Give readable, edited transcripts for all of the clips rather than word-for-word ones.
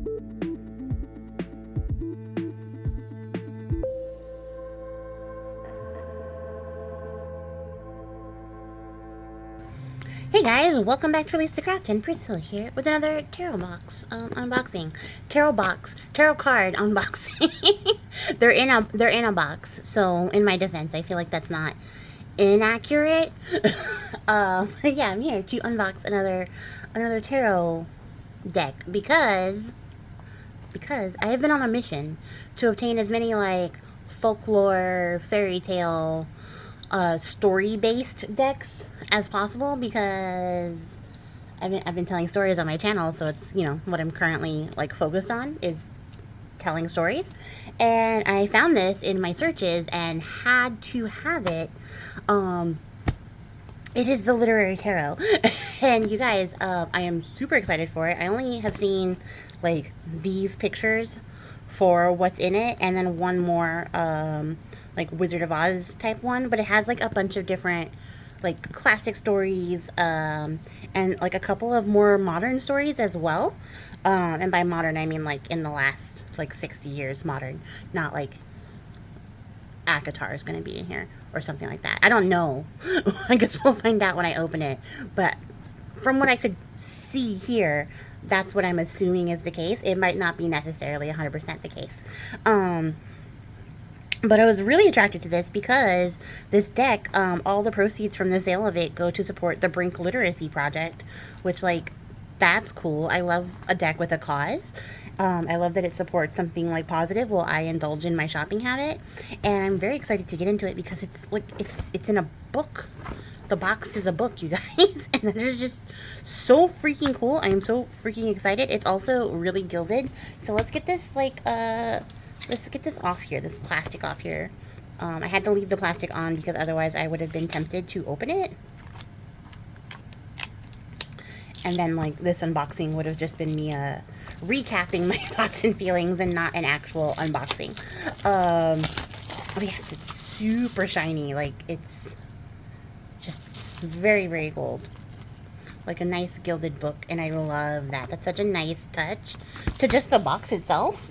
Hey guys, welcome back to Release the Craftin. Priscilla here with another tarot box unboxing. Tarot card unboxing. they're in a box. So in my defense, I feel like that's not inaccurate. Yeah, I'm here to unbox another tarot deck because I have been on a mission to obtain as many like folklore, fairy tale, story-based decks as possible, because I've been telling stories on my channel, so it's, you know, what I'm currently like focused on is telling stories. And I found this in my searches and had to have it. It is the Literary Tarot. And you guys, I am super excited for it. I only have seen like these pictures for what's in it, and then one more like Wizard of Oz type one, but it has like a bunch of different like classic stories, and like a couple of more modern stories as well. And by modern, I mean like in the last like 60 years modern, not like Akatar is going to be in here or something like that. I don't know. I guess we'll find out when I open it. But from what I could see here, that's what I'm assuming is the case. It might not be necessarily 100% the case. But I was really attracted to this because this deck, all the proceeds from the sale of it go to support the Brink Literacy Project, which, like, that's cool. I love a deck with a cause. I love that it supports something like positive while I indulge in my shopping habit. And I'm very excited to get into it because it's like, it's in a book. The box is a book, you guys. And that is just so freaking cool. I am so freaking excited. It's also really gilded. So let's get this, like, let's get this off here, this plastic off here. I had to leave the plastic on because otherwise I would have been tempted to open it. And then, like, this unboxing would have just been me recapping my thoughts and feelings and not an actual unboxing. Oh yes, it's super shiny. Like, it's just very, very gold. Like a nice gilded book, and I love that. That's such a nice touch to just the box itself.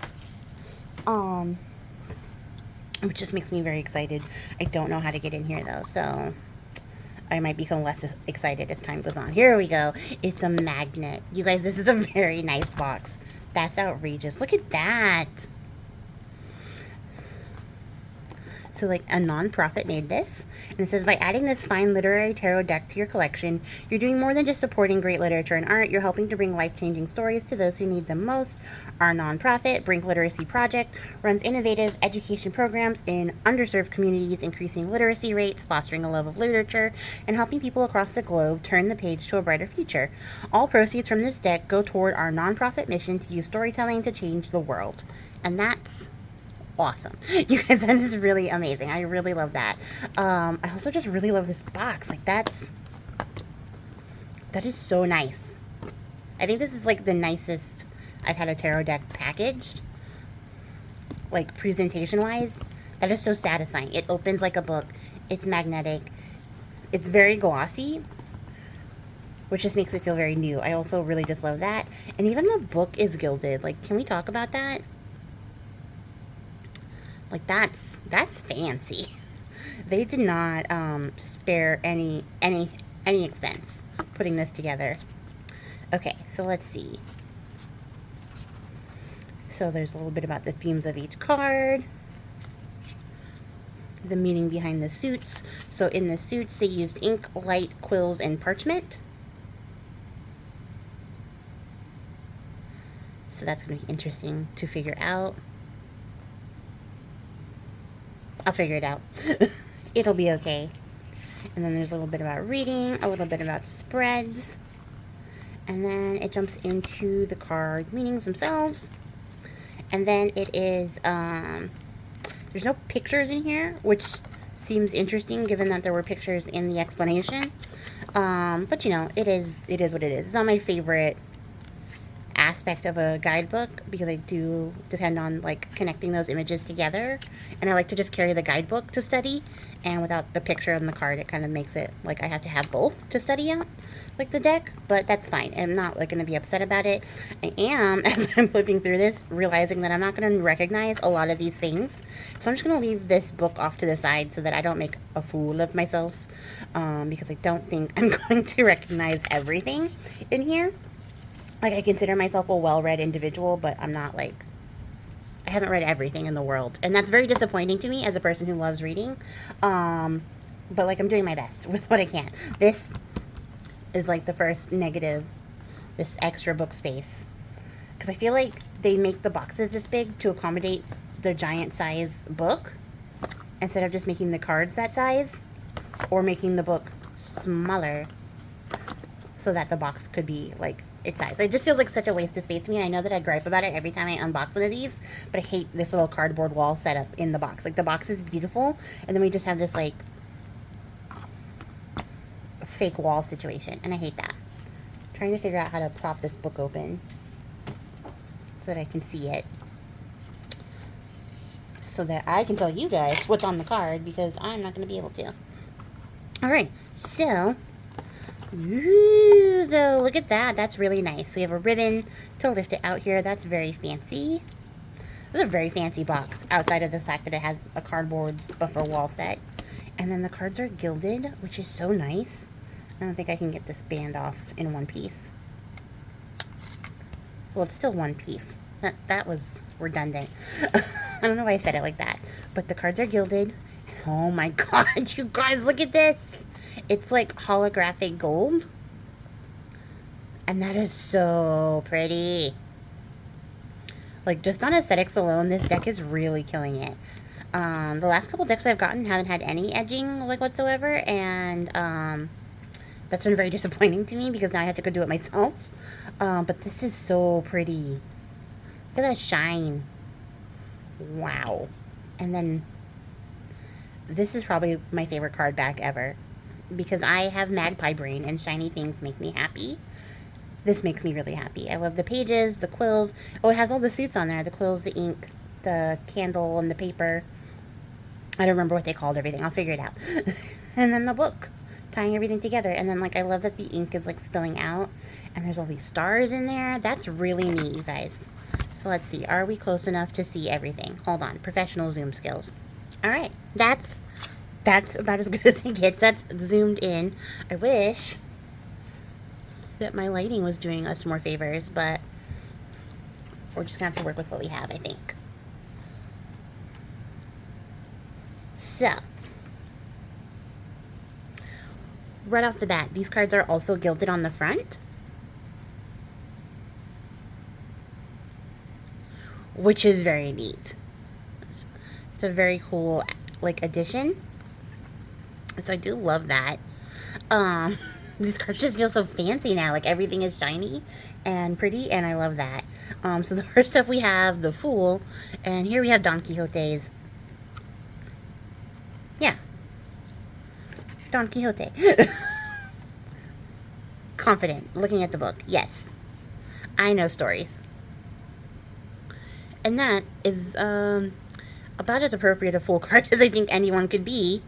Which just makes me very excited. I don't know how to get in here though, so I might become less excited as time goes on. Here we go. It's a magnet. You guys, this is a very nice box. That's outrageous. Look at that. So, like, a nonprofit made this, and it says, by adding this fine literary tarot deck to your collection, you're doing more than just supporting great literature and art. You're helping to bring life-changing stories to those who need them most. Our nonprofit, Brink Literacy Project, runs innovative education programs in underserved communities, increasing literacy rates, fostering a love of literature, and helping people across the globe turn the page to a brighter future. All proceeds from this deck go toward our nonprofit mission to use storytelling to change the world. And that's awesome. You guys, that is really amazing. I really love that. I also just really love this box. Like, that is so nice. I think this is like the nicest I've had a tarot deck packaged, like presentation wise. That is so satisfying. It opens like a book. It's magnetic. It's very glossy, which just makes it feel very new. I also really just love that. And even the book is gilded. Like, can we talk about that? Like, that's fancy. They did not spare any expense putting this together. Okay, so let's see. So there's a little bit about the themes of each card, the meaning behind the suits. So in the suits, they used ink, light, quills, and parchment. So that's going to be interesting to figure out. I'll figure it out. It'll be okay. And then there's a little bit about reading, a little bit about spreads, and then it jumps into the card meanings themselves. And then it is, there's no pictures in here, which seems interesting given that there were pictures in the explanation. But you know, it is what it is. It's not my favorite aspect of a guidebook because I do depend on like connecting those images together, and I like to just carry the guidebook to study, and without the picture on the card it kind of makes it like I have to have both to study out like the deck, but that's fine. I'm not like going to be upset about it. I am, as I'm flipping through this, realizing that I'm not going to recognize a lot of these things, so I'm just going to leave this book off to the side so that I don't make a fool of myself, because I don't think I'm going to recognize everything in here. Like, I consider myself a well-read individual, but I'm not, like, I haven't read everything in the world. And that's very disappointing to me as a person who loves reading. But, like, I'm doing my best with what I can. This is, like, the first negative, this extra book space. Because I feel like they make the boxes this big to accommodate the giant size book, instead of just making the cards that size, or making the book smaller so that the box could be, like, its size. It just feels like such a waste of space to me. I know that I gripe about it every time I unbox one of these, but I hate this little cardboard wall setup in the box. Like, the box is beautiful, and then we just have this, like, fake wall situation, and I hate that. I'm trying to figure out how to prop this book open so that I can see it, so that I can tell you guys what's on the card, because I'm not going to be able to. Alright, so, ooh, though, look at that. That's really nice. So we have a ribbon to lift it out here. That's very fancy. This is a very fancy box, outside of the fact that it has a cardboard buffer wall set. And then the cards are gilded, which is so nice. I don't think I can get this band off in one piece. Well, it's still one piece. That was redundant. I don't know why I said it like that. But the cards are gilded. Oh my god, you guys, look at this! It's like holographic gold. And that is so pretty. Like, just on aesthetics alone, this deck is really killing it. The last couple decks I've gotten haven't had any edging, like, whatsoever. And, that's been very disappointing to me, because now I have to go do it myself. But this is so pretty. Look at that shine. Wow. And then, this is probably my favorite card back ever, because I have magpie brain and shiny things make me happy. This makes me really happy. I love the pages, the quills. Oh, it has all the suits on there. The quills, the ink, the candle, and the paper. I don't remember what they called everything. I'll figure it out. And then the book, tying everything together. And then, like, I love that the ink is, like, spilling out. And there's all these stars in there. That's really neat, you guys. So let's see. Are we close enough to see everything? Hold on. Professional zoom skills. Alright. That's about as good as it gets. That's zoomed in. I wish that my lighting was doing us more favors, but we're just gonna have to work with what we have, I think. So, right off the bat, these cards are also gilded on the front, which is very neat. It's a very cool, like, addition. So I do love that. These cards just feel so fancy now. Like, everything is shiny and pretty, and I love that. So the first up we have the Fool, and here we have Don Quixote's. Yeah. Don Quixote. Confident, looking at the book. Yes. I know stories. And that is, about as appropriate a Fool card as I think anyone could be.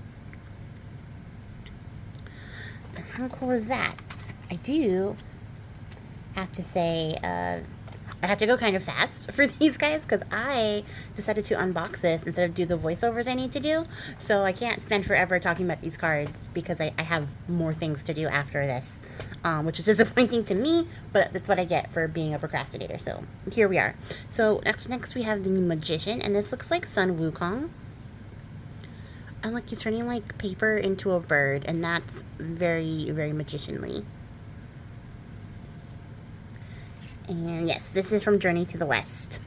How cool is that? I do have to say, I have to go kind of fast for these guys, because I decided to unbox this instead of do the voiceovers I need to do. So I can't spend forever talking about these cards, because I have more things to do after this, which is disappointing to me, but that's what I get for being a procrastinator. So here we are. So next we have the Magician, and this looks like Sun Wukong. And, like, he's turning, like, paper into a bird, and that's very, very magicianly. And yes, this is from Journey to the West.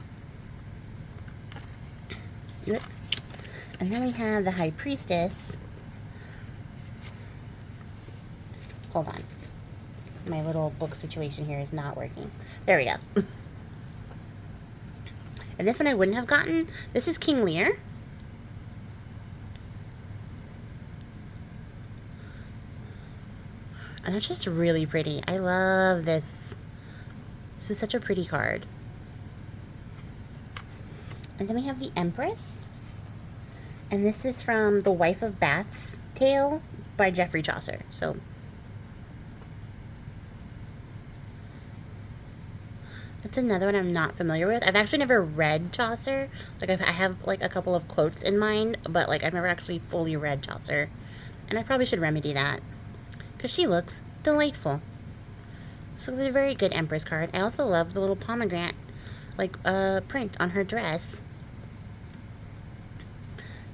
And then we have the High Priestess. Hold on. My little book situation here is not working. There we go. And this one I wouldn't have gotten. This is King Lear. And that's just really pretty. I love this. This This is such a pretty card. And then we have the Empress. And this is from The Wife of Bath's Tale by Geoffrey Chaucer. So that's another one I'm not familiar with. I've actually never read Chaucer. Like, I have, like, a couple of quotes in mind, but, like, I've never actually fully read Chaucer. And I probably should remedy that. Because she looks delightful. So it's a very good Empress card. I also love the little pomegranate, like, print on her dress.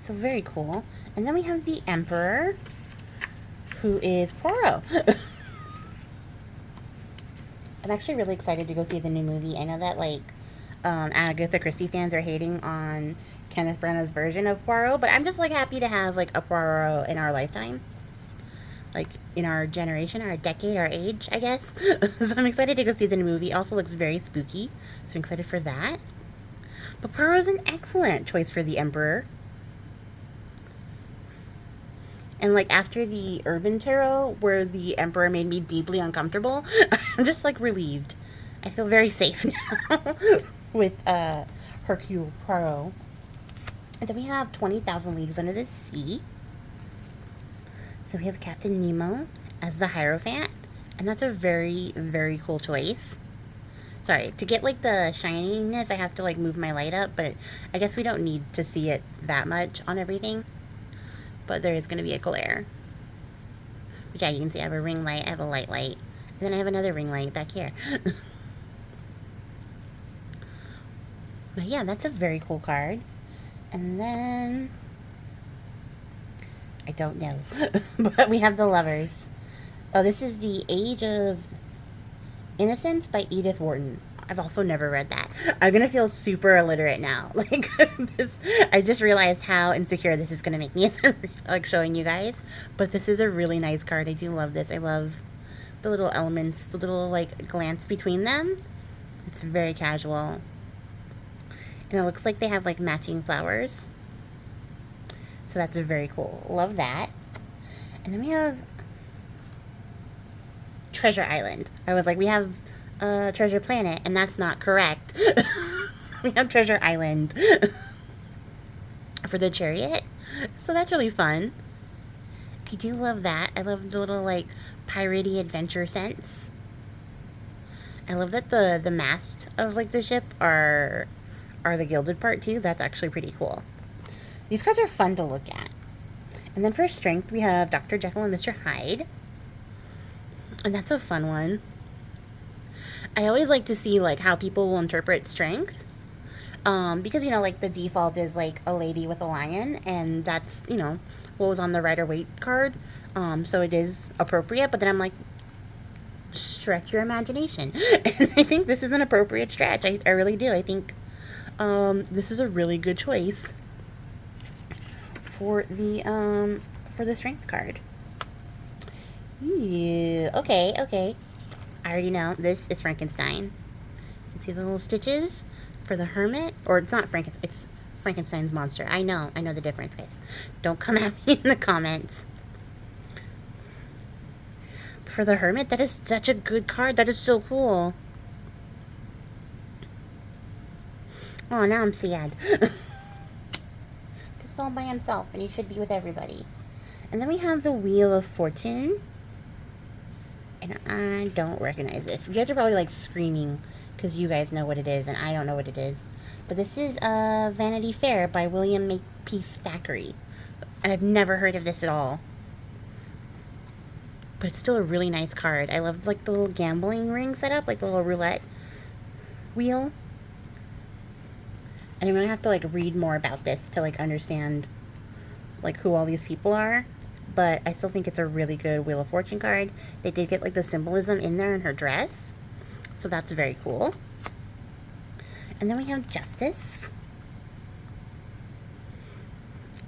So very cool. And then we have the Emperor, who is Poirot. I'm actually really excited to go see the new movie. I know that, like, Agatha Christie fans are hating on Kenneth Branagh's version of Poirot, but I'm just, like, happy to have, like, a Poirot in our lifetime. Like, in our generation, our decade, our age, I guess. So I'm excited to go see the new movie. Also looks very spooky, so I'm excited for that. But Poirot is an excellent choice for the Emperor. And, like, after the Urban Tarot, where the Emperor made me deeply uncomfortable, I'm just, like, relieved. I feel very safe now with Hercule Poirot. And then we have 20,000 Leagues Under the Sea. So we have Captain Nemo as the Hierophant. And that's a very, very cool choice. Sorry, to get, like, the shininess, I have to, like, move my light up. But I guess we don't need to see it that much on everything. But there is going to be a glare. But yeah, you can see I have a ring light, I have a light. And then I have another ring light back here. But yeah, that's a very cool card. And then I don't know. But we have the Lovers. Oh, this is The Age of Innocence by Edith Wharton. I've also never read that. I'm going to feel super illiterate now. Like, this, I just realized how insecure this is going to make me as I'm, like, showing you guys. But this is a really nice card. I do love this. I love the little elements, the little, like, glance between them. It's very casual. And it looks like they have, like, matching flowers. So that's very cool. Love that. And then we have Treasure Island. I was like, we have Treasure Planet, and that's not correct. We have Treasure Island for the Chariot. So that's really fun. I do love that. I love the little, like, piratey adventure sense. I love that the mast of, like, the ship are the gilded part too. That's actually pretty cool. These cards are fun to look at. And then for Strength, we have Dr. Jekyll and Mr. Hyde. And that's a fun one. I always like to see, like, how people will interpret strength. Because, you know, like, the default is, like, a lady with a lion. And that's, you know, what was on the Rider-Waite card. So it is appropriate. But then I'm like, stretch your imagination. And I think this is an appropriate stretch. I really do. I think this is a really good choice for the Strength card. Yeah, okay. I already know this is Frankenstein. You can see the little stitches for the Hermit, or it's not Frankenstein, it's Frankenstein's monster. I know the difference, guys. Don't come at me in the comments. For the Hermit, that is such a good card. That is so cool. Oh, now I'm sad. He's all by himself, and he should be with everybody. And then we have the Wheel of Fortune. And I don't recognize this. You guys are probably, like, screaming because you guys know what it is and I don't know what it is. But this is Vanity Fair by William Makepeace Thackeray. And I've never heard of this at all. But it's still a really nice card. I love, like, the little gambling ring setup, like the little roulette wheel. And I'm going to have to, like, read more about this to, like, understand, like, who all these people are. But I still think it's a really good Wheel of Fortune card. They did get, like, the symbolism in there in her dress. So that's very cool. And then we have Justice.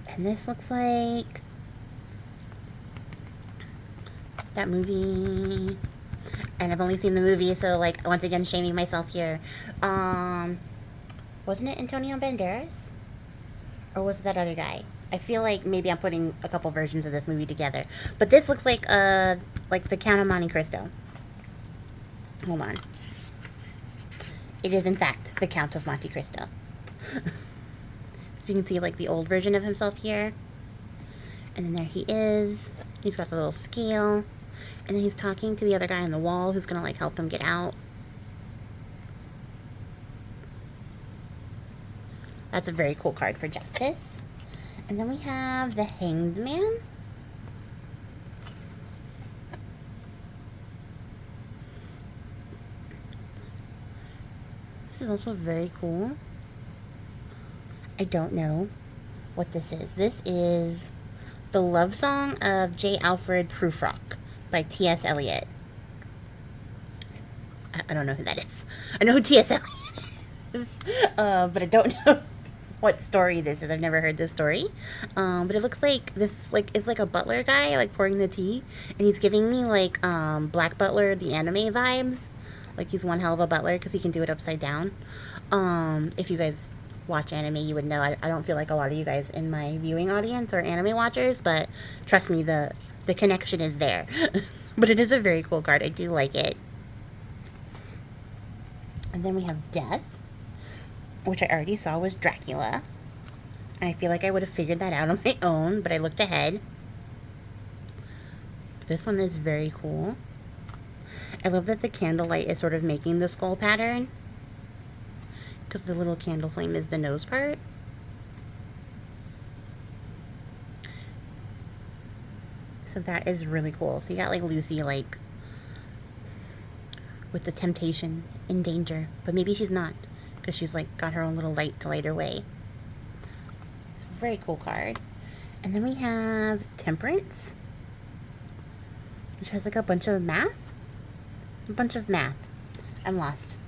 And this looks like that movie. And I've only seen the movie, so, like, once again, shaming myself here. Wasn't it Antonio Banderas? Or was it that other guy? I feel like maybe I'm putting a couple versions of this movie together. But this looks like the Count of Monte Cristo. Hold on. It is, in fact, the Count of Monte Cristo. So you can see, like, the old version of himself here. And then there he is. He's got the little scale. And then he's talking to the other guy on the wall who's going to, like, help him get out. That's a very cool card for Justice. And then we have the Hanged Man. This is also very cool. I don't know what this is. This is The Love Song of J. Alfred Prufrock by T.S. Eliot. I don't know who that is. I know who T.S. Eliot is, but I don't know what story this is. I've never heard this story. But it looks like this is like a butler guy, like pouring the tea, and he's giving me like Black Butler, the anime vibes. Like he's one hell of a butler because he can do it upside down. If you guys watch anime, you would know. I don't feel like a lot of you guys in my viewing audience are anime watchers, but trust me, the connection is there. But it is a very cool card. I do like it. And then we have Death, which I already saw was Dracula. And I feel like I would have figured that out on my own, but I looked ahead. This one is very cool. I love that the candlelight is sort of making the skull pattern, because the little candle flame is the nose part. So that is really cool. So you got like Lucy like with the temptation in danger, but maybe she's not, because she's like got her own little light to light her way. It's a very cool card. And then we have Temperance, which has like a bunch of math. I'm lost.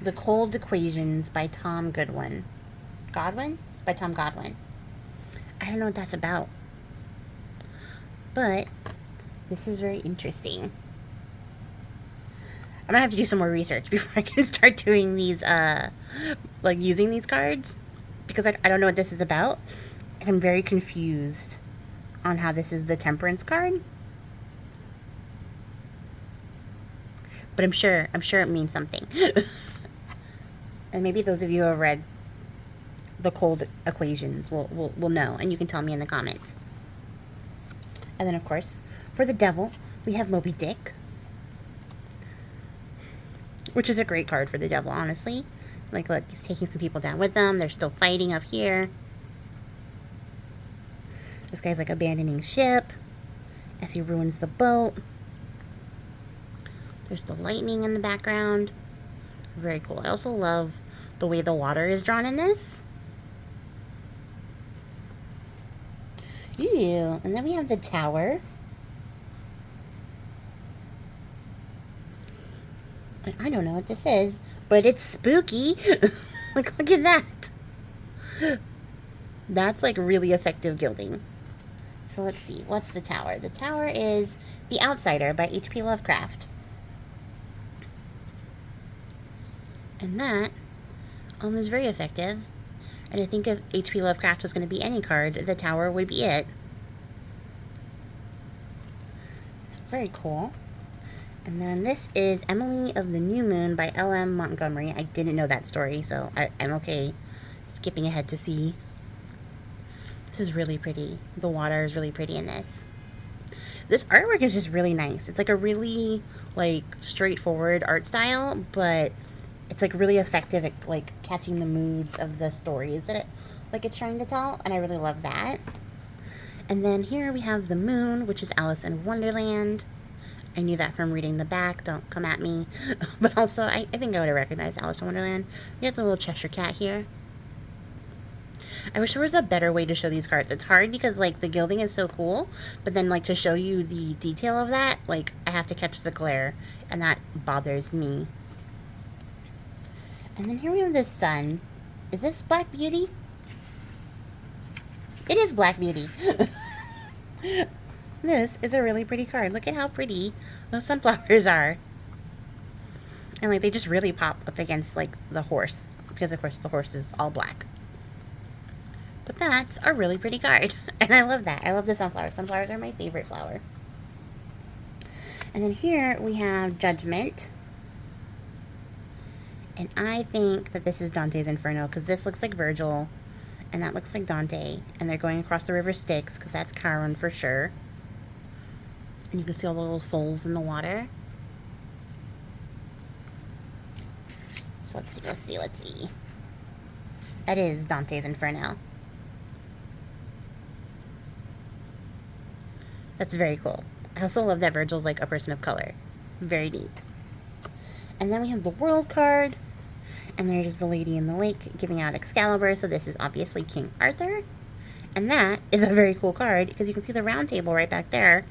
The Cold Equations by Tom Godwin. By Tom Godwin. I don't know what that's about, but this is very interesting. I'm gonna have to do some more research before I can start doing these, like using these cards, because I don't know what this is about, and I'm very confused on how this is the Temperance card. But I'm sure it means something. And maybe those of you who have read The Cold Equations will know, and you can tell me in the comments. And then, of course, for the Devil, we have Moby Dick, which is a great card for the Devil, honestly. Like, look, he's taking some people down with them. They're still fighting up here. This guy's, like, abandoning ship as he ruins the boat. There's the lightning in the background. Very cool. I also love the way the water is drawn in this. Ew. And then we have the Tower. I don't know what this is, but it's spooky. Like, look at that. That's like really effective gilding. So let's see. What's the Tower? The Tower is The Outsider by H.P. Lovecraft. And that is very effective. And I think if H.P. Lovecraft was going to be any card, the Tower would be it. So very cool. And then this is Emily of the New Moon by L.M. Montgomery. I didn't know that story, so I'm okay skipping ahead to see. This is really pretty. The water is really pretty in this. This artwork is just really nice. It's like a really like straightforward art style, but it's like really effective at like catching the moods of the stories that it's trying to tell, and I really love that. And then here we have the moon, which is Alice in Wonderland. I knew that from reading the back. Don't come at me. But also, I think I would have recognized Alice in Wonderland. You got the little Cheshire Cat here. I wish there was a better way to show these cards. It's hard because like the gilding is so cool, but then like to show you the detail of that, like I have to catch the glare, and that bothers me. And then here we have the sun. Is this Black Beauty? It is Black Beauty. This is a really pretty card. Look at how pretty those sunflowers are. And like they just really pop up against like the horse, because of course the horse is all black. But that's a really pretty card. And I love that. I love the sunflowers. Sunflowers are my favorite flower. And then here we have Judgment. And I think that this is Dante's Inferno, because this looks like Virgil, and that looks like Dante. And they're going across the river Styx, because that's Charon for sure. And you can see all the little souls in the water. So let's see. That is Dante's Inferno. That's very cool. I also love that Virgil's like a person of color. Very neat. And then we have the World card. And there's the Lady in the Lake giving out Excalibur. So this is obviously King Arthur. And that is a very cool card because you can see the round table right back there.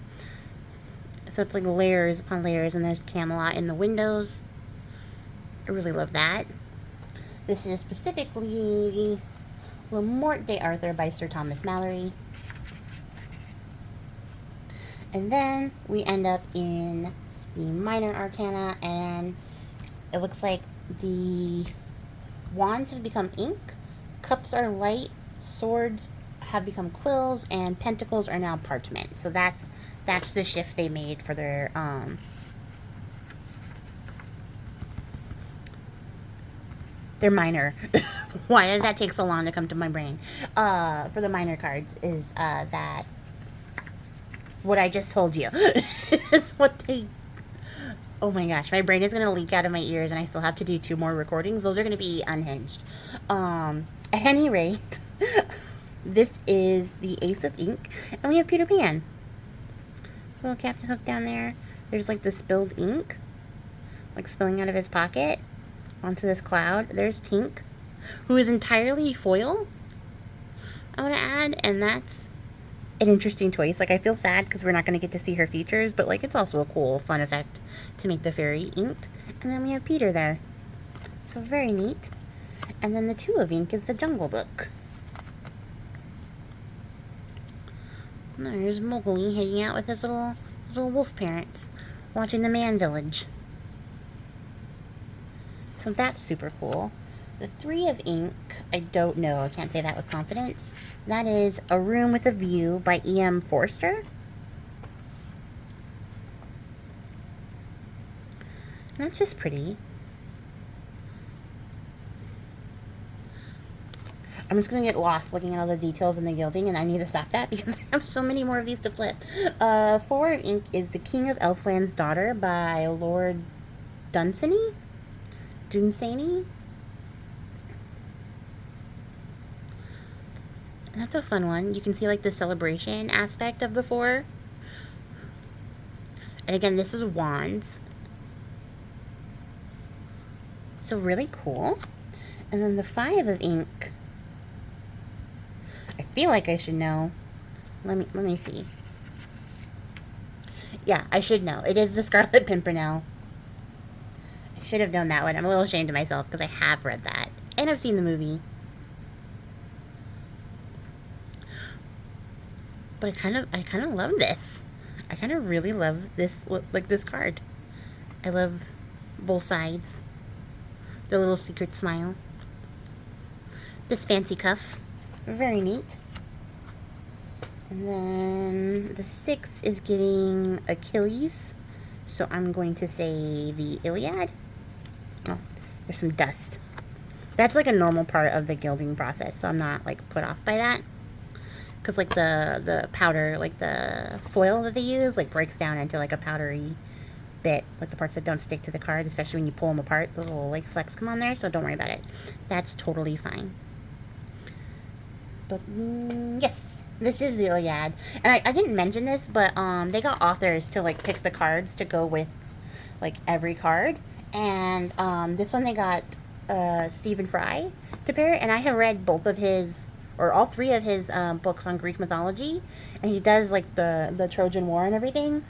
So it's like layers upon layers. And there's Camelot in the windows. I really love that. This is specifically Le Morte d'Arthur by Sir Thomas Malory. And then we end up in the Minor Arcana, and it looks like the wands have become ink, cups are light, swords have become quills, and pentacles are now parchment. So that's the shift they made for their minor. Why does that take so long to come to my brain? For the minor cards is that what I just told you is what they... Oh my gosh, my brain is going to leak out of my ears, and I still have to do 2 more recordings. Those are going to be unhinged. At any rate, this is the Ace of Ink, and we have Peter Pan. Little Captain Hook down there. There's like the spilled ink, like spilling out of his pocket onto this cloud. There's Tink, who is entirely foil, I want to add, and that's an interesting choice. Like, I feel sad because we're not going to get to see her features, but like, it's also a cool, fun effect to make the fairy inked. And then we have Peter there. So very neat. And then the 2 of ink is the Jungle Book. And there's Mowgli hanging out with his little wolf parents, watching the man village. So that's super cool. The 3 of ink, I don't know. I can't say that with confidence. That is A Room with a View by E.M. Forster. And that's just pretty. I'm just going to get lost looking at all the details and the gilding, and I need to stop that because I have so many more of these to flip. 4 of ink is The King of Elfland's Daughter by Lord Dunsany? That's a fun one. You can see like the celebration aspect of the 4. And again, this is wands. So really cool. And then the 5 of ink. I feel like I should know. Let me see. Yeah, I should know. It is the Scarlet Pimpernel. I should have known that one. I'm a little ashamed of myself because I have read that. And I've seen the movie. But I kind of love this. I kind of really love this, like this card. I love both sides. The little secret smile. This fancy cuff. Very neat. And then the 6 is giving Achilles. So I'm going to say the Iliad. Oh, there's some dust. That's like a normal part of the gilding process. So I'm not like put off by that. Because like the powder, like the foil that they use, like breaks down into like a powdery bit, like the parts that don't stick to the card, especially when you pull them apart, the little like flecks come on there, so don't worry about it. That's totally fine. But yes, this is the Iliad. And I didn't mention this, but they got authors to like pick the cards to go with like every card. And this one they got Stephen Fry to pair it, and I have read both of his, or all 3 of his books on Greek mythology, and he does like the Trojan War and everything,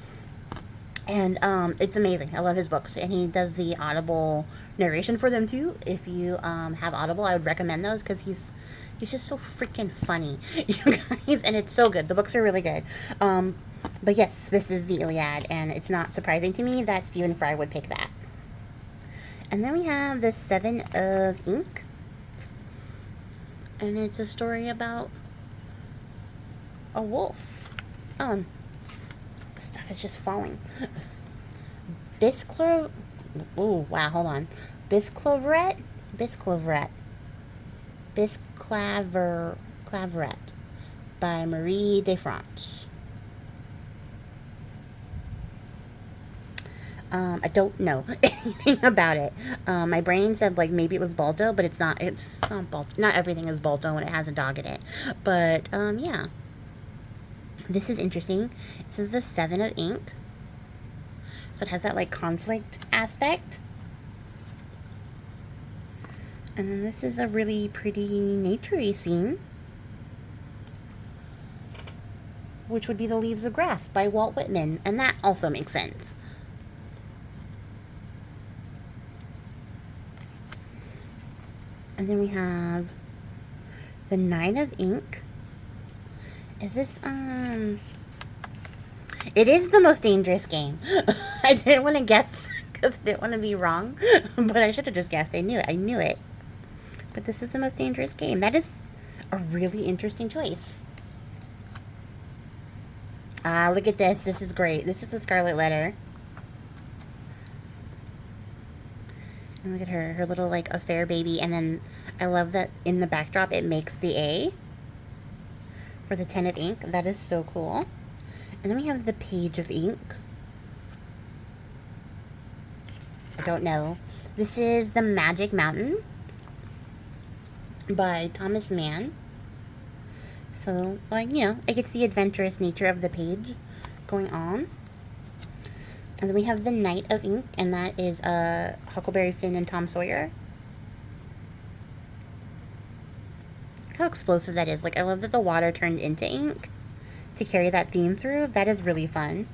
and it's amazing. I love his books, and he does the Audible narration for them too. If you have Audible, I would recommend those because he's just so freaking funny, you guys, and it's so good. The books are really good. But yes, this is the Iliad, and it's not surprising to me that Stephen Fry would pick that. And then we have the 7 of ink. And it's a story about a wolf. Stuff is just falling. Bisclor... Oh, wow, hold on. Bisclaveret? Bisclaveret. Bisclaveret by Marie de France. I don't know anything about it. My brain said like maybe it was Balto, but it's not. It's not Balto. Not everything is Balto when it has a dog in it. But yeah, this is interesting. This is the 7 of ink, so it has that like conflict aspect. And then this is a really pretty naturey scene, which would be The Leaves of Grass by Walt Whitman, and that also makes sense. And then we have the 9 of ink. Is this, it is The Most Dangerous Game. I didn't want to guess because I didn't want to be wrong, but I should have just guessed. I knew it. But this is The Most Dangerous Game. That is a really interesting choice. Ah, look at this. This is great. This is the Scarlet Letter. And look at her little, like, affair baby. And then I love that in the backdrop it makes the A for the 10 of ink. That is so cool. And then we have the Page of ink. I don't know. This is The Magic Mountain by Thomas Mann. So, like, you know, I could see adventurous nature of the page going on. And then we have the Knight of ink, and that is Huckleberry Finn and Tom Sawyer. Look how explosive that is. Like, I love that the water turned into ink to carry that theme through. That is really fun.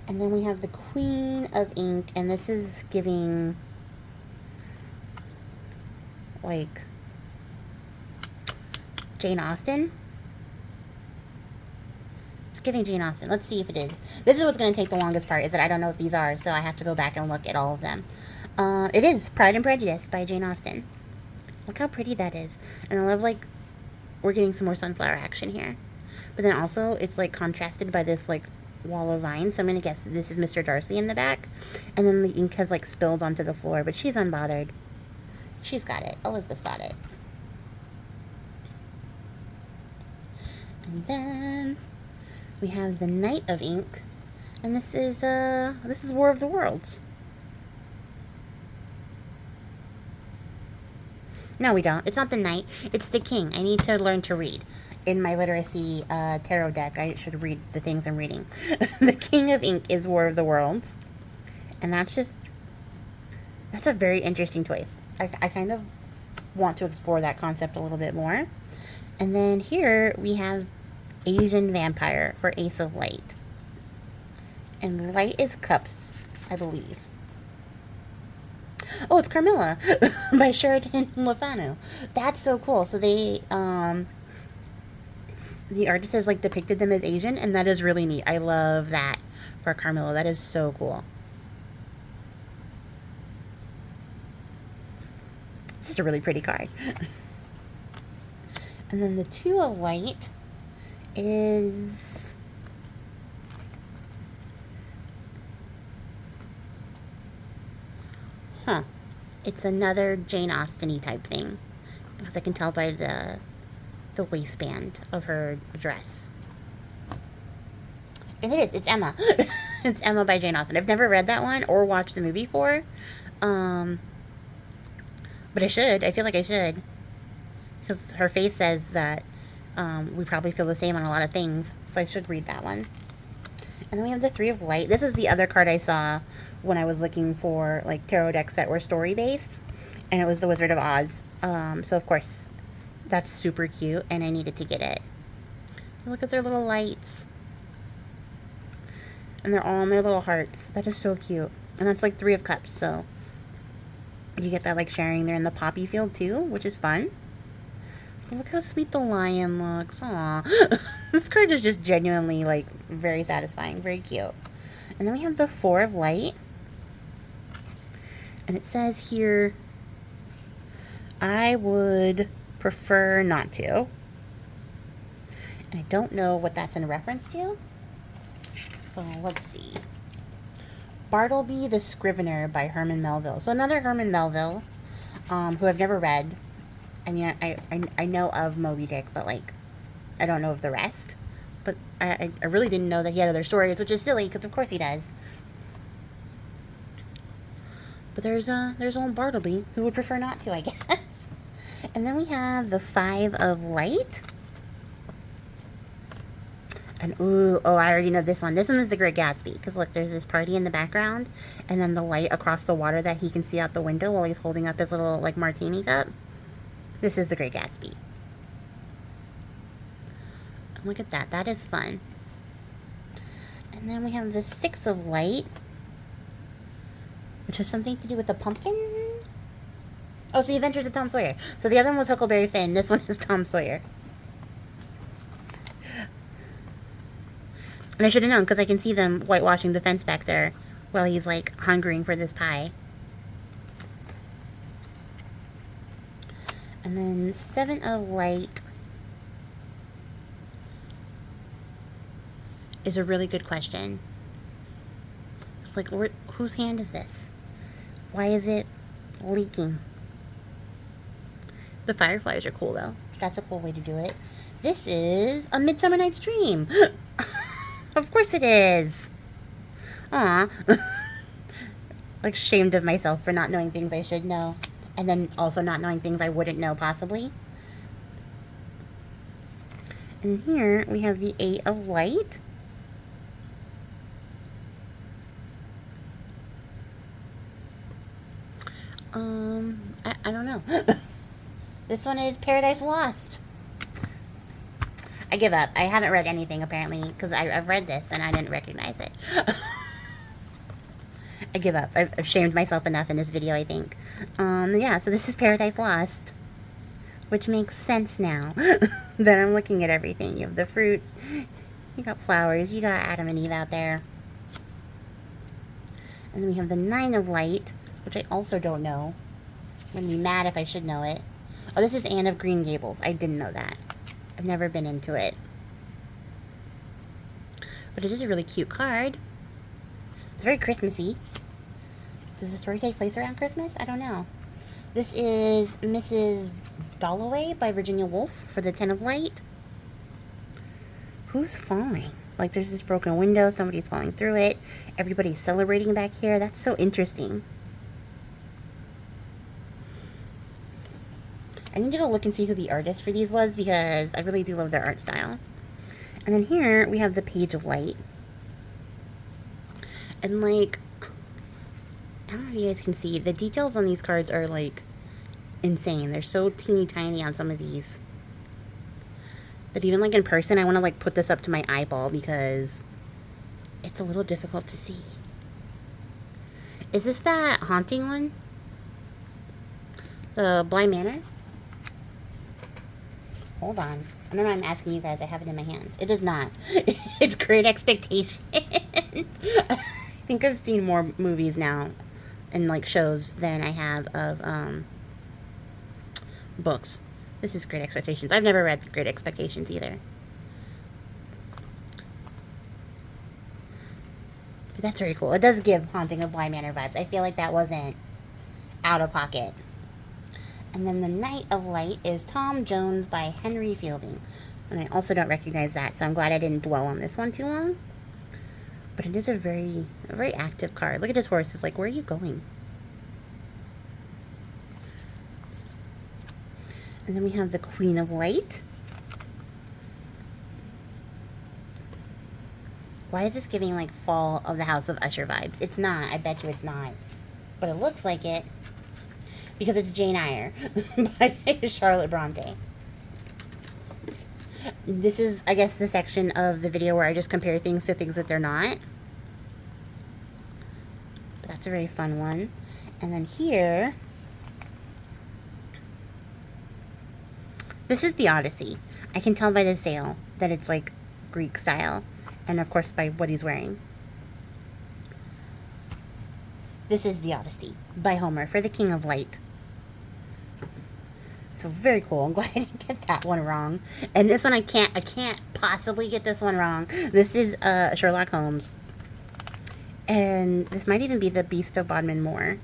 And then we have the Queen of ink, and this is giving, like, Jane Austen. It's giving Jane Austen. Let's see if it is. This is what's going to take the longest part, is that I don't know what these are, so I have to go back and look at all of them. It is Pride and Prejudice by Jane Austen. Look how pretty that is. And I love, like, we're getting some more sunflower action here. But then also, it's, like, contrasted by this, like, wall of vines. So I'm going to guess this is Mr. Darcy in the back. And then the ink has, like, spilled onto the floor, but she's unbothered. She's got it. Elizabeth's got it. And then we have the Knight of ink, and this is War of the Worlds. No, we don't. It's not the Knight. It's the King. I need to learn to read. In my literacy tarot deck, I should read the things I'm reading. The King of ink is War of the Worlds, and that's a very interesting choice. I kind of want to explore that concept a little bit more. And then here we have Asian Vampire for Ace of Light. And light is cups, I believe. Oh, it's Carmilla by Sheridan Lefanu. That's so cool. So they, the artist has, like, depicted them as Asian, and that is really neat. I love that for Carmilla. That is so cool. It's just a really pretty card. And then the 2 of light is it's another Jane Austen-y type thing, as I can tell by the waistband of her dress. And it's Emma. It's Emma by Jane Austen. I've never read that one or watched the movie for, but I should. I feel like I should, because her face says that we probably feel the same on a lot of things, so I should read that one. And then we have the 3 of light. This was the other card I saw when I was looking for, like, tarot decks that were story-based, and it was the Wizard of Oz. So, of course, that's super cute, and I needed to get it. Look at their little lights. And they're all in their little hearts. That is so cute. And that's, like, 3 of cups, so you get that, like, sharing there in the poppy field, too, which is fun. But look how sweet the lion looks. Aw. This card is just genuinely, like, very satisfying. Very cute. And then we have the 4 of light. And it says here, I would prefer not to. And I don't know what that's in reference to. So let's see. Bartleby the Scrivener by Herman Melville. So another Herman Melville, who I've never read. I mean, I know of Moby Dick, but like, I don't know of the rest. But I really didn't know that he had other stories, which is silly, because of course he does. But there's old Bartleby, who would prefer not to, I guess. And then we have the Five of Light. And ooh, oh, I already know this one. This one is the Great Gatsby, because look, there's this party in the background, and then the light across the water that he can see out the window while he's holding up his little, like, martini cup. This is the Great Gatsby. Look at that. That is fun. And then we have the Six of Light, which has something to do with the pumpkin. Oh, so The Adventures of Tom Sawyer. So the other one was Huckleberry Finn. This one is Tom Sawyer. And I should have known, because I can see them whitewashing the fence back there while he's, like, hungering for this pie. And then Seven of Light is a really good question. It's like, whose hand is this? Why is it leaking? The fireflies are cool, though. That's a cool way to do it. This is A Midsummer Night's Dream. Of course it is. Aw. Like, ashamed of myself for not knowing things I should know. And then also not knowing things I wouldn't know, possibly. And here we have the Eight of Light. I don't know. This one is Paradise Lost. I give up. I haven't read anything, apparently, because I've read this and I didn't recognize it. I give up. I've shamed myself enough in this video, I think. Yeah, so this is Paradise Lost, which makes sense now that I'm looking at everything. You have the fruit, you got flowers, you got Adam and Eve out there. And then we have the Nine of Light, which I also don't know. I'm gonna be mad if I should know it. Oh, this is Anne of Green Gables. I didn't know that. I've never been into it. But it is a really cute card. It's very Christmassy. Does the story take place around Christmas? I don't know. This is Mrs. Dalloway by Virginia Woolf for the Ten of Light. Who's falling? Like, there's this broken window. Somebody's falling through it. Everybody's celebrating back here. That's so interesting. I need to go look and see who the artist for these was, because I really do love their art style. And then here we have the Page of Light. And, like, I don't know if you guys can see, the details on these cards are, like, insane. They're so teeny tiny on some of these that even, like, in person, I want to, like, put this up to my eyeball because it's a little difficult to see. Is this that haunting one? The Bly Manor? Hold on. I don't know, I'm asking you guys. I have it in my hands. It is not. It's Great Expectations. I think I've seen more movies now and, like, shows than I have of books. This is Great Expectations. I've never read Great Expectations either. But that's very cool. It does give Haunting of Bly Manor vibes. I feel like that wasn't out of pocket. And then the Knight of Light is Tom Jones by Henry Fielding. And I also don't recognize that, so I'm glad I didn't dwell on this one too long. But it is a very active card. Look at his horse. It's like, where are you going? And then we have the Queen of Light. Why is this giving, like, Fall of the House of Usher vibes? It's not. I bet you it's not. But it looks like it. Because it's Jane Eyre by Charlotte Bronte. This is, I guess, the section of the video where I just compare things to things that they're not. But that's a very fun one. And then here, this is the Odyssey. I can tell by the sail that it's, like, Greek style. And, of course, by what he's wearing. This is the Odyssey by Homer for the King of Light. So very cool. I'm glad I didn't get that one wrong. And this one I can't possibly get this one wrong. This is Sherlock Holmes. And this might even be the Beast of Bodmin Moor.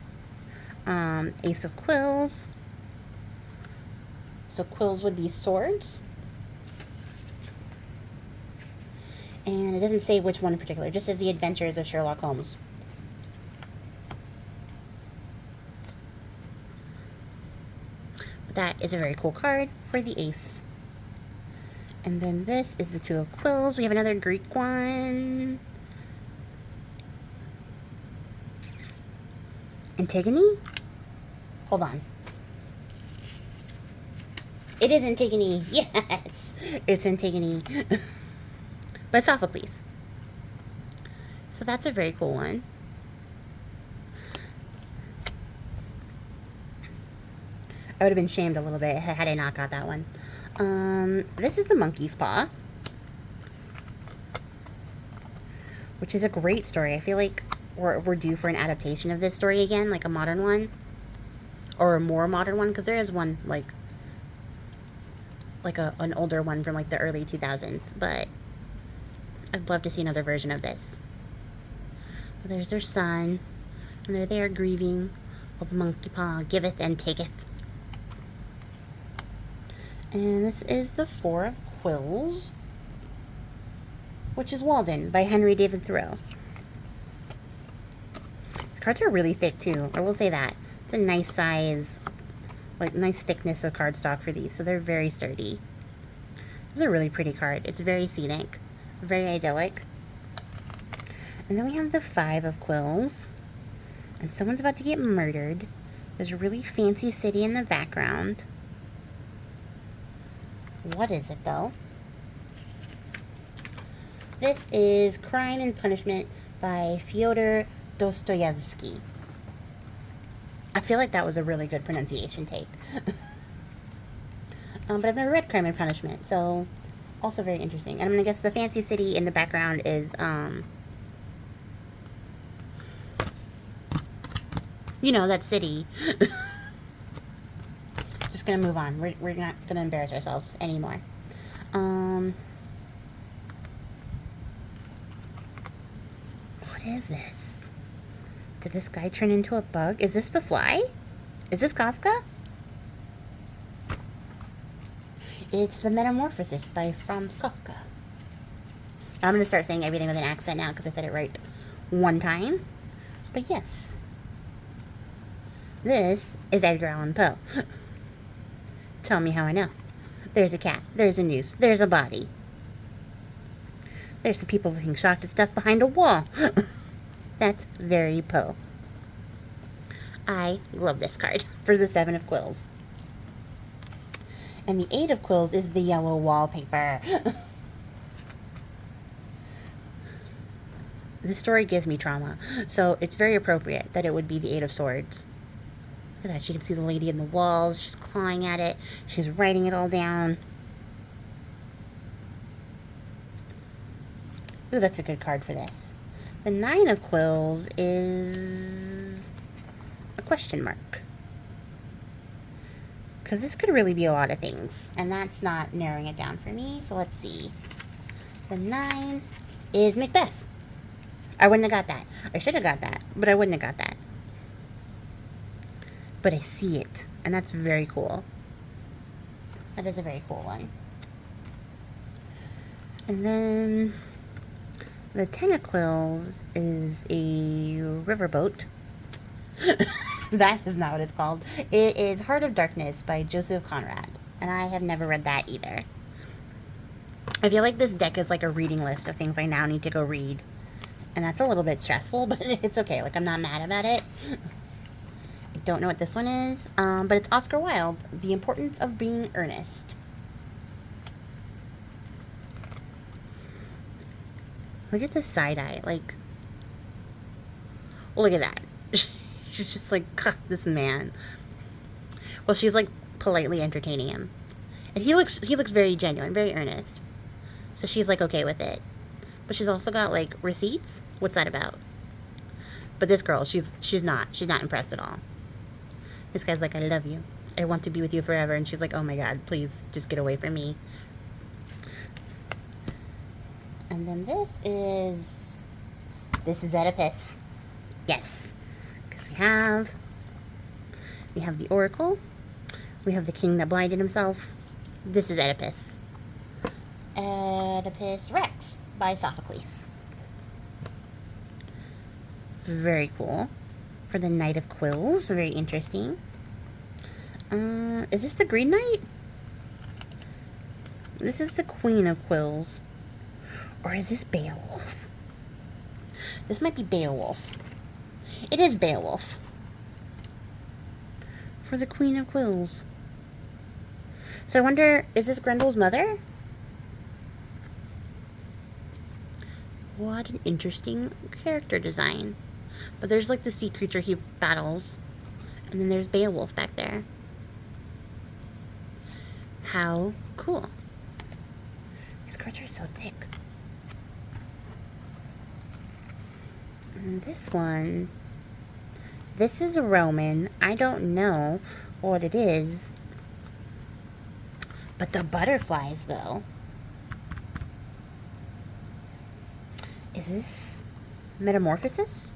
Ace of Quills. So quills would be swords. And it doesn't say which one in particular. It just says the adventures of Sherlock Holmes. But that is a very cool card for the ace. And then this is the Two of Quills. We have another Greek one. Antigone? Hold on. It is Antigone. Yes! It's Antigone. By Sophocles. So that's a very cool one. I would have been shamed a little bit had I not got that one. This is the Monkey's Paw, which is a great story. I feel like we're due for an adaptation of this story again, like a modern one, or a more modern one, because there is one like an older one from like the early 2000s, but I'd love to see another version of this. Well, there's their son, and they're there grieving while the monkey paw giveth and taketh. And this is the Four of Quills, which is Walden by Henry David Thoreau. These cards are really thick too, I will say that. It's a nice size, like nice thickness of cardstock for these, so they're very sturdy. This is a really pretty card. It's very scenic, very idyllic. And then we have the Five of Quills, and someone's about to get murdered. There's a really fancy city in the background. What is it, though? This is Crime and Punishment by Fyodor Dostoevsky. I feel like that was a really good pronunciation take. But I've never read Crime and Punishment, so also very interesting. And I'm going to guess the fancy city in the background is, you know, that city. Just gonna move on. We're not gonna embarrass ourselves anymore. What is this? Did this guy turn into a bug? Is this the Fly? Is this Kafka? It's the Metamorphosis by Franz Kafka. I'm gonna start saying everything with an accent now because I said it right one time. But yes, this is Edgar Allan Poe. Tell me how I know. There's a cat. There's a noose. There's a body. There's some people looking shocked at stuff behind a wall. That's very Poe. I love this card for the Seven of Quills. And the Eight of Quills is the yellow wallpaper. This story gives me trauma, so it's very appropriate that it would be the Eight of Swords. Look at that. She can see the lady in the walls. She's clawing at it. She's writing it all down. Ooh, that's a good card for this. The Nine of Quills is a question mark. Because this could really be a lot of things. And that's not narrowing it down for me. So let's see. The 9 is Macbeth. I wouldn't have got that. I should have got that, but I wouldn't have got that. But I see it, and that's very cool. That is a very cool one. And then the Ten of Quills is a riverboat. That is not what it's called. It is Heart of Darkness by Joseph Conrad, and I have never read that either. I feel like this deck is like a reading list of things I now need to go read, and that's a little bit stressful, but it's okay. Like, I'm not mad about it. Don't know what this one is, but it's Oscar Wilde, The Importance of Being Earnest. Look at the side-eye, like, look at that. She's just like, God, this man. Well, she's like politely entertaining him, and he looks very genuine, very earnest. So she's like okay with it, but she's also got like receipts. What's that about? But this girl, she's not impressed at all. This guy's like, I love you. I want to be with you forever. And she's like, oh my God, please just get away from me. And then this is This is Oedipus. Yes. Because we have the Oracle. We have the king that blinded himself. This is Oedipus. Oedipus Rex by Sophocles. Very cool. For the Knight of Quills. Very interesting. Is this the Green Knight? This is the Queen of Quills. Or is this Beowulf? This might be Beowulf. It is Beowulf. For the Queen of Quills. So I wonder, is this Grendel's mother? What an interesting character design. But there's like the sea creature he battles. And then there's Beowulf back there. How cool. These cards are so thick. And this one, this is a Roman. I don't know what it is. But the butterflies, though. Is this Metamorphosis?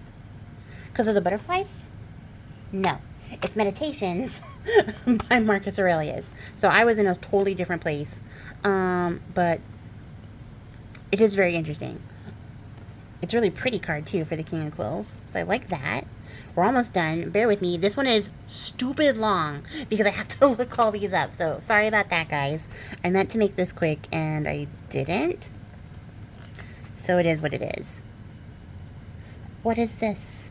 Because of the butterflies? No. It's Meditations by Marcus Aurelius. So I was in a totally different place. But it is very interesting. It's a really pretty card, too, for the King of Quills. So I like that. We're almost done. Bear with me. This one is stupid long because I have to look all these up. So sorry about that, guys. I meant to make this quick, and I didn't. So it is what it is. What is this?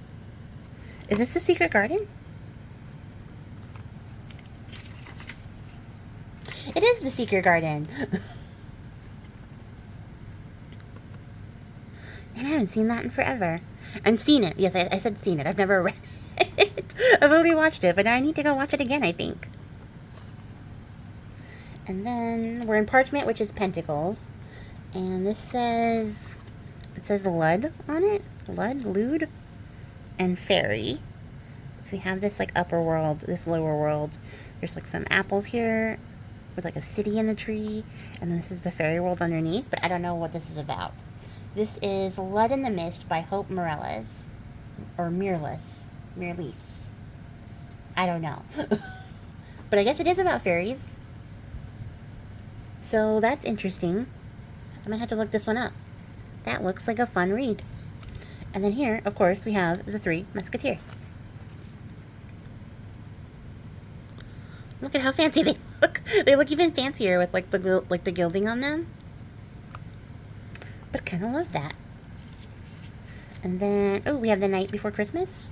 Is this the Secret Garden? It is the Secret Garden. And I haven't seen that in forever. And seen it. Yes, I said seen it. I've never read it. I've only watched it, but I need to go watch it again, I think. And then we're in Parchment, which is Pentacles. And this says, it says Lud on it. Lud, Lude, and Fairy. So we have this like upper world, this lower world. There's like some apples here with like a city in the tree. And then this is the fairy world underneath, but I don't know what this is about. This is Lud in the Mist by Hope Mirellis. Or Mirellis. I don't know. But I guess it is about fairies. So that's interesting. I might have to look this one up. That looks like a fun read. And then here, of course, we have the Three Musketeers. Look at how fancy they look. They look even fancier with like the gilding on them. But kind of love that. And then, oh, we have The Night Before Christmas.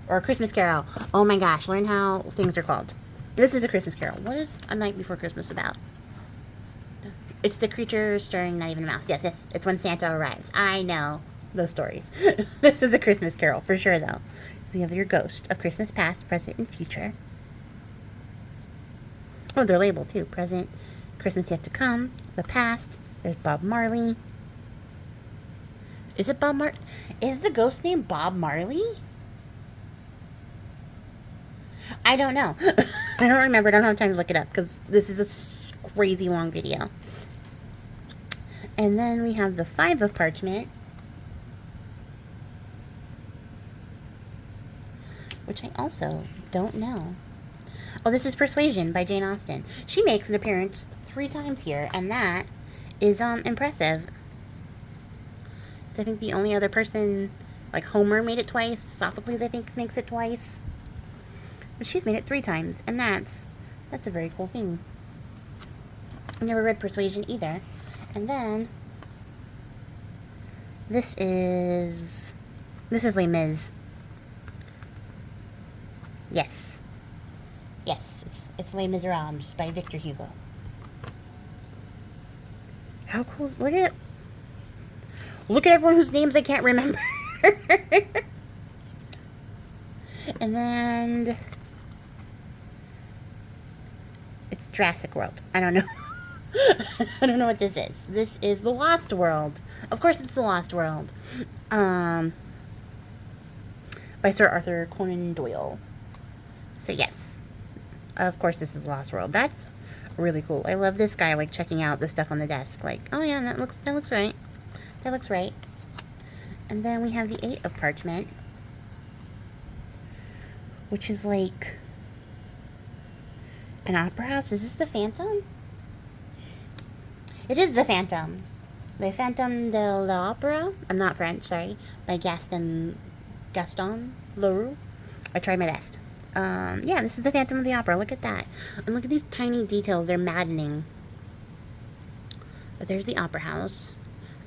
Or A Christmas Carol. Oh my gosh, learn how things are called. This is A Christmas Carol. What is A Night Before Christmas about? It's the creature stirring not even a mouse. Yes, it's when Santa arrives. I know those stories. This is A Christmas Carol, for sure, though. So you have your ghost of Christmas past, present, and future. Oh, they're labeled, too. Present, Christmas yet to come, the past. There's Bob Marley. Is it Bob Marley? Is the ghost name Bob Marley? I don't know. I don't remember. I don't have time to look it up because this is a crazy long video. And then we have the Five of Parchment, which I also don't know. Oh, this is Persuasion by Jane Austen. She makes an appearance 3 times here, and that is impressive. I think the only other person, like Homer made it twice. Sophocles, I think, makes it twice. But she's made it 3 times, and that's a very cool thing. I've never read Persuasion either. And then this is Les Mis. Yes, it's Les Miserables by Victor Hugo. How cool is, look at everyone whose names I can't remember. And then it's Jurassic World. I don't know. I don't know what this is. This is The Lost World. Of course it's The Lost World. By Sir Arthur Conan Doyle. So yes. Of course this is The Lost World. That's really cool. I love this guy like checking out the stuff on the desk. Like, oh yeah, that looks right. That looks right. And then we have the 8 of parchment, which is like an opera house. Is this the Phantom? It is the Phantom. Le Phantom de l'Opera. I'm not French, sorry. By Gaston Leroux. I tried my best. Yeah, this is the Phantom of the Opera. Look at that. And look at these tiny details. They're maddening. But there's the opera house.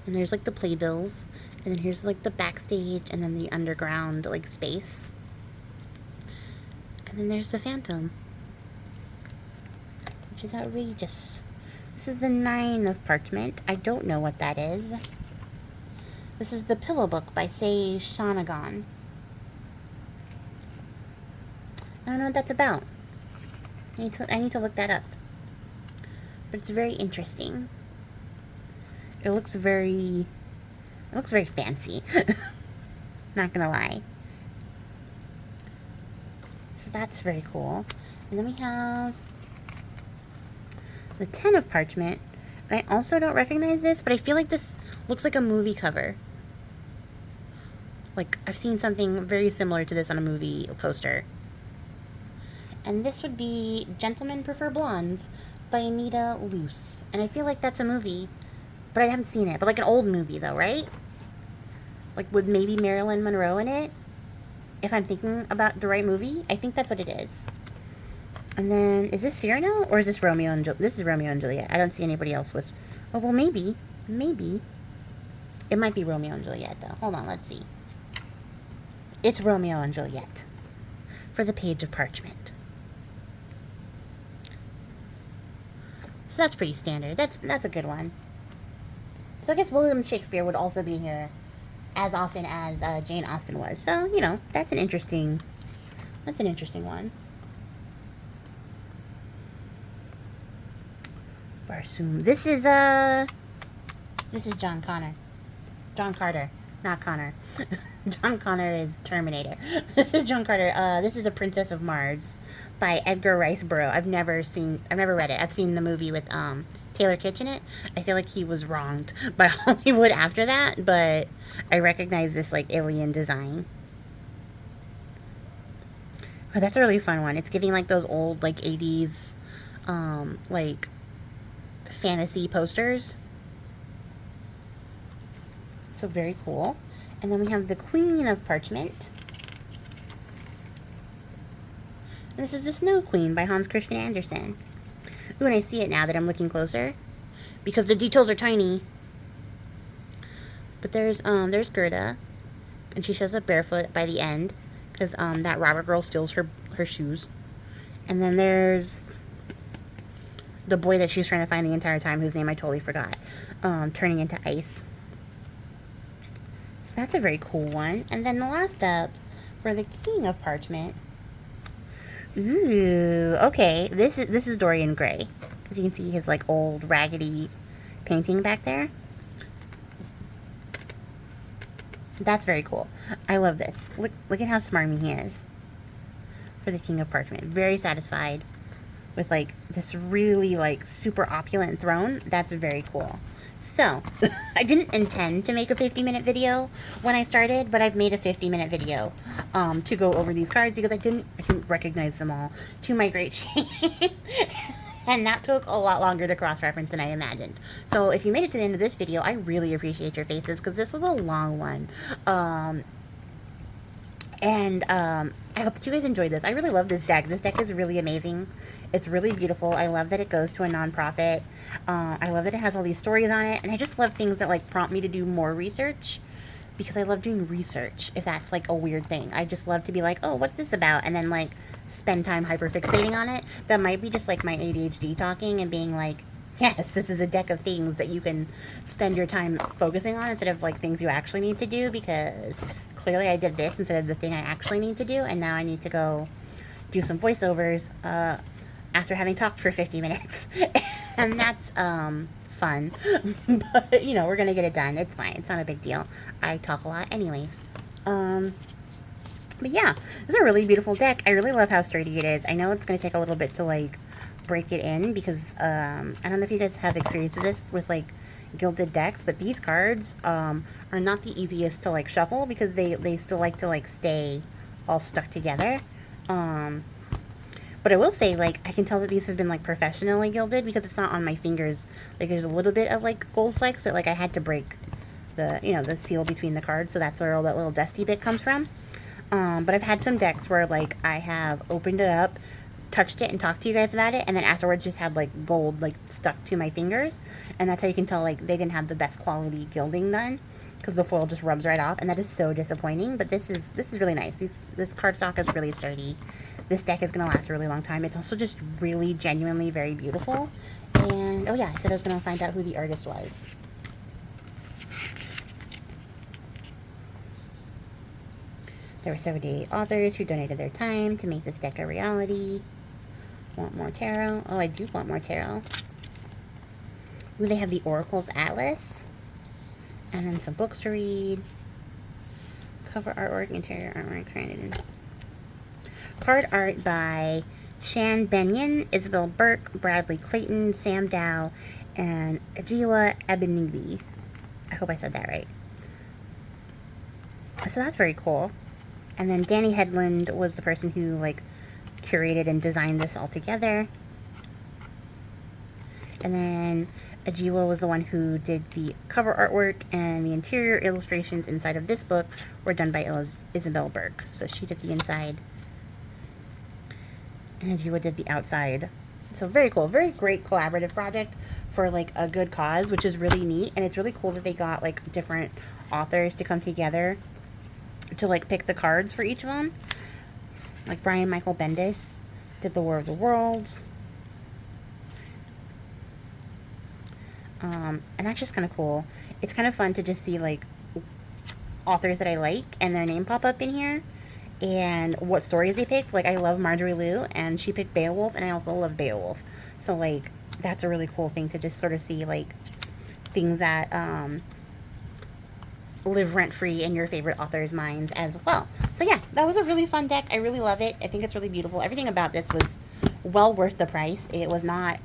And there's like the playbills. And then here's like the backstage. And then the underground like space. And then there's the Phantom. Which is outrageous. This is the 9 of parchment. I don't know what that is. This is the Pillow Book by Say Shanagon. I don't know what that's about. I need to look that up. But it's very interesting. It looks very fancy. Not gonna lie. So that's very cool. And then we have the 10 of parchment. And I also don't recognize this, but I feel like this looks like a movie cover. Like, I've seen something very similar to this on a movie poster. And this would be Gentlemen Prefer Blondes by Anita Luce. And I feel like that's a movie, but I haven't seen it. But like an old movie though, right? Like with maybe Marilyn Monroe in it? If I'm thinking about the right movie, I think that's what it is. And then, is this Cyrano? Or is this Romeo and Juliet? This is Romeo and Juliet. I don't see anybody else with... Oh, well, maybe. Maybe. It might be Romeo and Juliet, though. Hold on, let's see. It's Romeo and Juliet. For the page of parchment. So that's pretty standard. That's a good one. So I guess William Shakespeare would also be here as often as Jane Austen was. So, you know, that's an interesting one. Barsoom. This is John Connor. John Carter, not Connor. John Connor is Terminator. This is John Carter. This is A Princess of Mars by Edgar Rice Burroughs. I've never read it. I've seen the movie with Taylor Kitsch in it. I feel like he was wronged by Hollywood after that, but I recognize this like alien design. Oh, that's a really fun one. It's giving like those old like 80s like fantasy posters. So very cool. And then we have the Queen of Parchment. And this is the Snow Queen by Hans Christian Andersen. Ooh, and I see it now that I'm looking closer, because the details are tiny. But there's Gerda, and she shows up barefoot by the end, because that robber girl steals her shoes. And then there's the boy that she's trying to find the entire time, whose name I totally forgot, turning into ice. So that's a very cool one. And then the last up for the King of Parchment. Ooh, okay. This is Dorian Gray, because you can see his like old raggedy painting back there. That's very cool. I love this. Look at how smarmy he is for the King of Parchment. Very satisfied with like this really like super opulent throne. That's very cool. So, I didn't intend to make a 50-minute video when I started, but I've made a 50-minute video to go over these cards, because I didn't recognize them all, to my great shame. And that took a lot longer to cross-reference than I imagined. So if you made it to the end of this video, I really appreciate your faces, because this was a long one. I hope that you guys enjoyed this. I really love this deck. This deck is really amazing. It's really beautiful. I love that it goes to a nonprofit. I love that it has all these stories on it. And I just love things that like prompt me to do more research, because I love doing research, if that's like a weird thing. I just love to be like, oh, what's this about? And then like spend time hyperfixating on it. That might be just like my ADHD talking and being like, yes, this is a deck of things that you can spend your time focusing on instead of like things you actually need to do, because clearly I did this instead of the thing I actually need to do, and now I need to go do some voiceovers after having talked for 50 minutes. And that's fun. But, you know, we're going to get it done. It's fine. It's not a big deal. I talk a lot anyways. But yeah, this is a really beautiful deck. I really love how sturdy it is. I know it's going to take a little bit to like break it in because I don't know if you guys have experience with this with like gilded decks, but these cards are not the easiest to like shuffle because they still like to like stay all stuck together. But I will say, like, I can tell that these have been like professionally gilded because it's not on my fingers. Like, there's a little bit of like gold flecks, but like I had to break the, you know, the seal between the cards, so that's where all that little dusty bit comes from. But I've had some decks where like I have opened it up, touched it, and talked to you guys about it, and then afterwards just had like gold like stuck to my fingers, and that's how you can tell like they didn't have the best quality gilding done because the foil just rubs right off, and that is so disappointing. But this is really nice. This cardstock is really sturdy. This deck is gonna last a really long time. It's also just really genuinely very beautiful. And oh yeah, I said I was gonna find out who the artist was. There were 78 authors who donated their time to make this deck a reality. Want more tarot? Oh, I do want more tarot. Ooh, they have the Oracles Atlas. And then some books to read. Cover artwork, interior artwork created in. Card art by Shan Benyon, Isabel Burke, Bradley Clayton, Sam Dow, and Ajiwa Ebenidi. I hope I said that right. So that's very cool. And then Danny Headland was the person who like curated and designed this all together. And then Ajiwa was the one who did the cover artwork, and the interior illustrations inside of this book were done by Isabel Burke. So she did the inside, and Ajiwa did the outside. So very cool, very great collaborative project for like a good cause, which is really neat. And it's really cool that they got like different authors to come together to like pick the cards for each of them. Like Brian Michael Bendis did the War of the Worlds. And that's just kind of cool. It's kind of fun to just see like authors that I like and their name pop up in here and what stories they picked. Like I love Marjorie Liu, and she picked Beowulf, and I also love Beowulf. So like that's a really cool thing to just sort of see like things that live rent-free in your favorite authors' minds as well. So yeah, that was a really fun deck. I really love it. I think it's really beautiful. Everything about this was well worth the price. It was not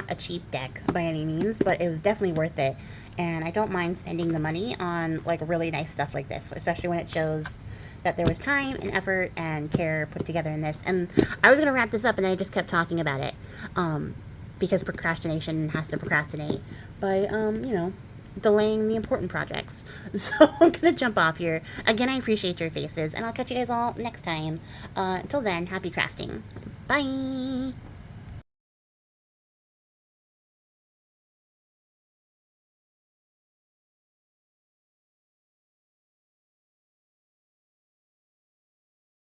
a cheap deck by any means, but it was definitely worth it. And I don't mind spending the money on like really nice stuff like this, especially when it shows that there was time and effort and care put together in this. And I was going to wrap this up, and then I just kept talking about it because procrastination has to procrastinate by, you know, delaying the important projects. So I'm going to jump off here. Again, I appreciate your faces, and I'll catch you guys all next time. Until then, happy crafting. Bye!